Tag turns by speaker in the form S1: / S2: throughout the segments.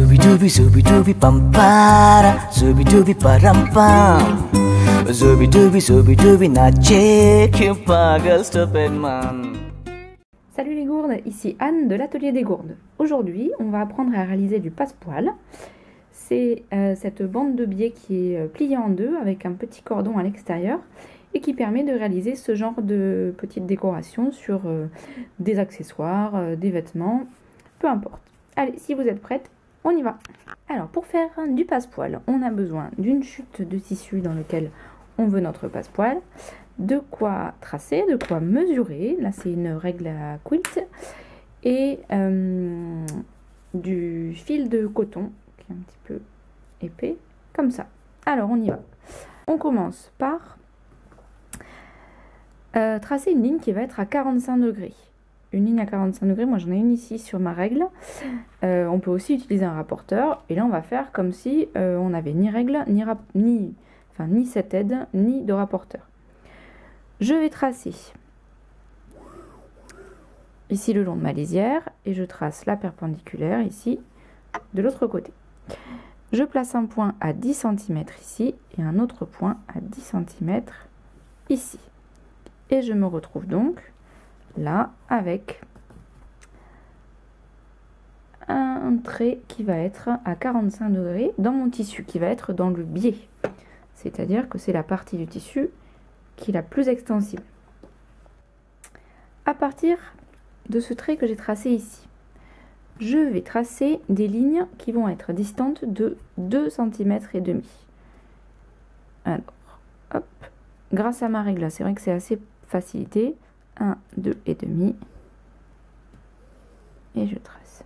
S1: Zubi-dubi, zubi-dubi, pampara, zubi-dubi, parampam. Zubi-dubi, zubi-dubi, nache, que pagal, stupid man.
S2: Salut les gourdes, ici Anne de l'Atelier des Gourdes. Aujourd'hui, on va apprendre à réaliser du passepoil. C'est cette bande de biais qui est pliée en deux avec un petit cordon à l'extérieur et qui permet de réaliser ce genre de petites décorations sur des accessoires, des vêtements, peu importe. Allez, si vous êtes prêtes, on y va. Alors, pour faire du passepoil, on a besoin d'une chute de tissu dans lequel on veut notre passepoil, de quoi tracer, de quoi mesurer. Là, c'est une règle à quilt et du fil de coton qui est un petit peu épais, comme ça. Alors, on y va. On commence par tracer une ligne qui va être à 45 degrés. Une ligne à 45 degrés, moi j'en ai une ici sur ma règle. On peut aussi utiliser un rapporteur. Et là, on va faire comme si on n'avait ni règle, ni cette aide, ni de rapporteur. Je vais tracer ici le long de ma lisière et je trace la perpendiculaire ici de l'autre côté. Je place un point à 10 cm ici et un autre point à 10 cm ici. Et je me retrouve donc là avec un trait qui va être à 45 degrés dans mon tissu, qui va être dans le biais. C'est-à-dire que c'est la partie du tissu qui est la plus extensible. À partir de ce trait que j'ai tracé ici, je vais tracer des lignes qui vont être distantes de 2 cm et demi. Alors, hop, grâce à ma règle là, c'est vrai que c'est assez facilité. 1, 2 et demi. Et je trace.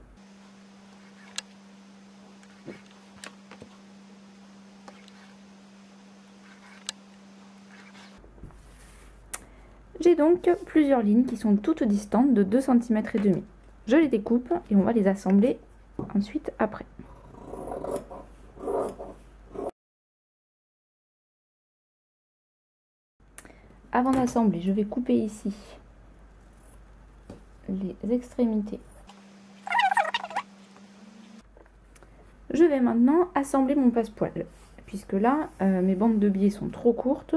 S2: J'ai donc plusieurs lignes qui sont toutes distantes de 2 cm et demi. Je les découpe et on va les assembler ensuite après. Avant d'assembler, je vais couper ici les extrémités. Je vais maintenant assembler mon passepoil. Puisque là, mes bandes de biais sont trop courtes,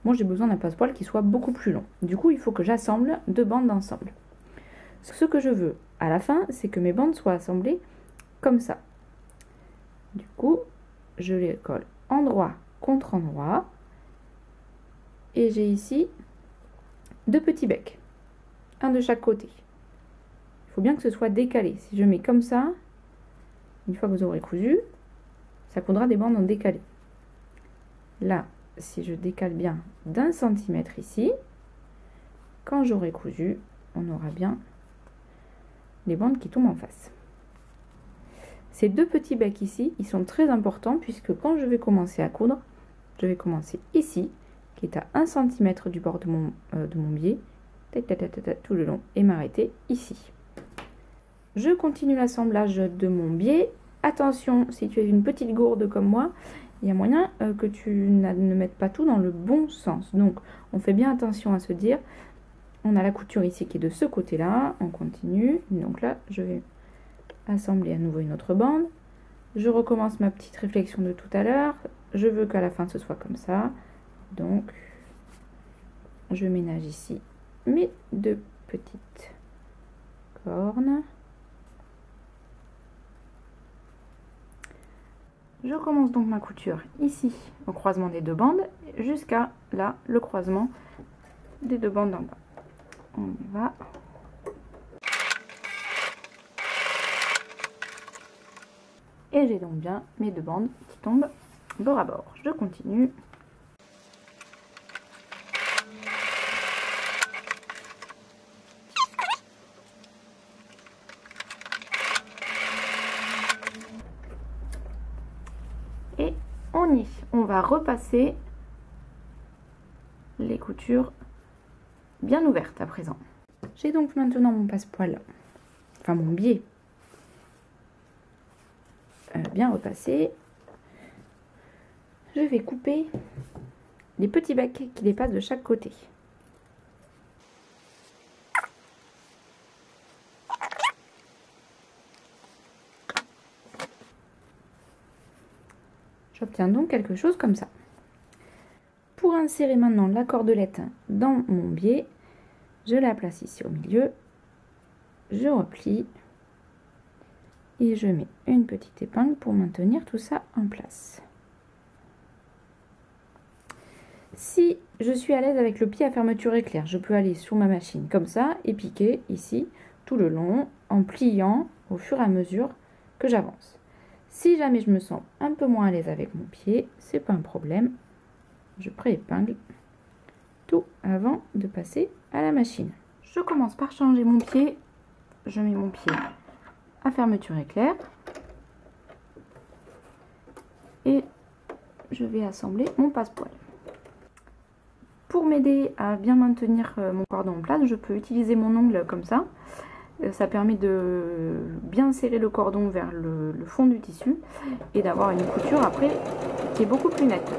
S2: moi j'ai besoin d'un passepoil qui soit beaucoup plus long. Du coup, il faut que j'assemble deux bandes d'ensemble. Ce que je veux à la fin, c'est que mes bandes soient assemblées comme ça. Du coup, je les colle endroit contre endroit. Et j'ai ici deux petits becs, un de chaque côté. Il faut bien que ce soit décalé. Si je mets comme ça, une fois que vous aurez cousu, ça coudra des bandes en décalé. Là, si je décale bien d'1 centimètre ici, quand j'aurai cousu, on aura bien les bandes qui tombent en face. Ces deux petits becs ici, ils sont très importants puisque quand je vais commencer à coudre, je vais commencer ici, qui est à 1 cm du bord de mon biais, tout le long, et m'arrêter ici. Je continue l'assemblage de mon biais. Attention, si tu es une petite gourde comme moi, il y a moyen que tu ne mettes pas tout dans le bon sens. Donc, on fait bien attention à se dire, on a la couture ici qui est de ce côté-là, on continue. Donc là, je vais assembler à nouveau une autre bande. Je recommence ma petite réflexion de tout à l'heure. Je veux qu'à la fin, ce soit comme ça. Donc, je ménage ici mes deux petites cornes. Je commence donc ma couture ici au croisement des deux bandes jusqu'à là le croisement des deux bandes d'en bas. On y va. Et j'ai donc bien mes deux bandes qui tombent bord à bord. Je continue. Et on va repasser les coutures bien ouvertes à présent. J'ai donc maintenant mon passepoil, enfin mon biais, bien repassé. Je vais couper les petits becs qui dépassent de chaque côté. J'obtiens donc quelque chose comme ça. Pour insérer maintenant la cordelette dans mon biais, je la place ici au milieu, je replie et je mets une petite épingle pour maintenir tout ça en place. Si je suis à l'aise avec le pied à fermeture éclair, je peux aller sur ma machine comme ça et piquer ici tout le long en pliant au fur et à mesure que j'avance. Si jamais je me sens un peu moins à l'aise avec mon pied, c'est pas un problème. Je pré-épingle tout avant de passer à la machine. Je commence par changer mon pied. Je mets mon pied à fermeture éclair et je vais assembler mon passepoil. Pour m'aider à bien maintenir mon cordon en place, je peux utiliser mon ongle comme ça. Ça permet de bien serrer le cordon vers le fond du tissu et d'avoir une couture après qui est beaucoup plus nette.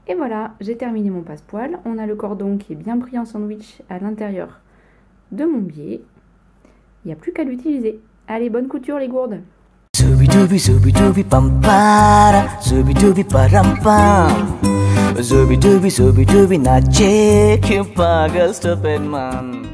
S2: Et voilà, j'ai terminé mon passepoil. On a le cordon qui est bien pris en sandwich à l'intérieur de mon biais. Il n'y a plus qu'à l'utiliser. Allez, bonne couture les gourdes!
S1: Zubi pam para, zubi param pam. Zubi dubi nache, que pagal stupid man.